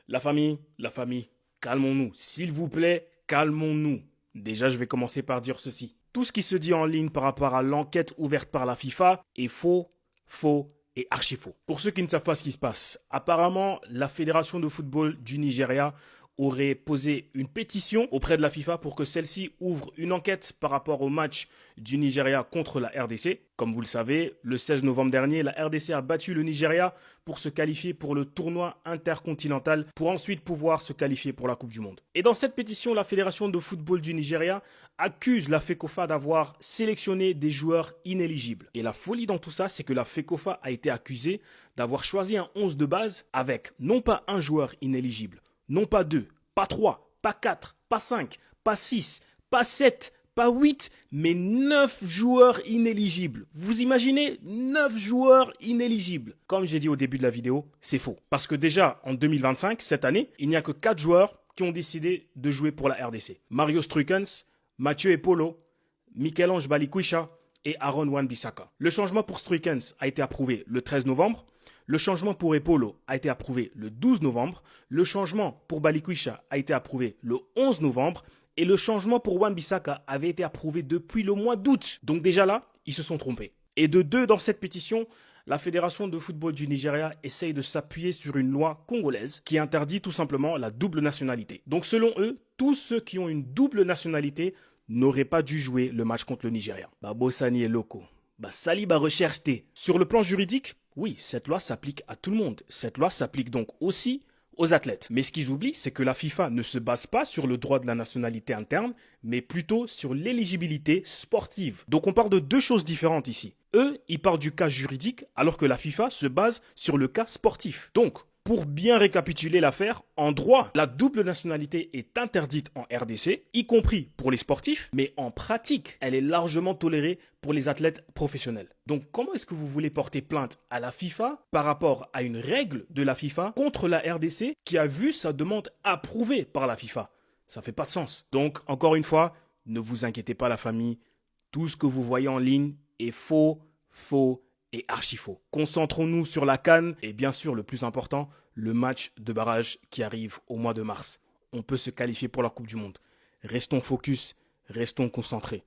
La famille, calmons-nous. S'il vous plaît, calmons-nous. Déjà, je vais commencer par dire ceci. Tout ce qui se dit en ligne par rapport à l'enquête ouverte par la FIFA est faux, faux et archi faux. Pour ceux qui ne savent pas ce qui se passe, apparemment, la Fédération de football du Nigeria aurait posé une pétition auprès de la FIFA pour que celle-ci ouvre une enquête par rapport au match du Nigeria contre la RDC. Comme vous le savez, le 16 novembre dernier, la RDC a battu le Nigeria pour se qualifier pour le tournoi intercontinental pour ensuite pouvoir se qualifier pour la Coupe du Monde. Et dans cette pétition, la Fédération de football du Nigeria accuse la FECOFA d'avoir sélectionné des joueurs inéligibles. Et la folie dans tout ça, c'est que la FECOFA a été accusée d'avoir choisi un 11 de base avec non pas un joueur inéligible, non pas 2, pas 3, pas 4, pas 5, pas 6, pas 7, pas 8, mais 9 joueurs inéligibles. Vous imaginez 9 joueurs inéligibles. Comme j'ai dit au début de la vidéo, c'est faux. Parce que déjà, en 2025, cette année, il n'y a que 4 joueurs qui ont décidé de jouer pour la RDC. Mario Struikens, Mathieu Epolo, Michel-Ange Balikwisha et Aaron Wan-Bissaka. Le changement pour Struikens a été approuvé le 13 novembre. Le changement pour Epolo a été approuvé le 12 novembre. Le changement pour Balikwisha a été approuvé le 11 novembre. Et le changement pour Wan-Bissaka avait été approuvé depuis le mois d'août. Donc déjà là, ils se sont trompés. Et de deux, dans cette pétition, la Fédération de football du Nigeria essaye de s'appuyer sur une loi congolaise qui interdit tout simplement la double nationalité. Donc selon eux, tous ceux qui ont une double nationalité n'auraient pas dû jouer le match contre le Nigeria. Babosani est loco. Saliba recherche T. Sur le plan juridique, oui, cette loi s'applique à tout le monde. Cette loi s'applique donc aussi aux athlètes. Mais ce qu'ils oublient, c'est que la FIFA ne se base pas sur le droit de la nationalité interne, mais plutôt sur l'éligibilité sportive. Donc on parle de deux choses différentes ici. Eux, ils parlent du cas juridique, alors que la FIFA se base sur le cas sportif. Donc, pour bien récapituler l'affaire, en droit, la double nationalité est interdite en RDC, y compris pour les sportifs, mais en pratique, elle est largement tolérée pour les athlètes professionnels. Donc comment est-ce que vous voulez porter plainte à la FIFA par rapport à une règle de la FIFA contre la RDC qui a vu sa demande approuvée par la FIFA? Ça fait pas de sens. Donc, encore une fois, ne vous inquiétez pas la famille, tout ce que vous voyez en ligne est faux, faux et archi faux. Concentrons-nous sur la CAN et bien sûr le plus important, le match de barrage qui arrive au mois de mars. On peut se qualifier pour la Coupe du Monde. Restons focus, restons concentrés.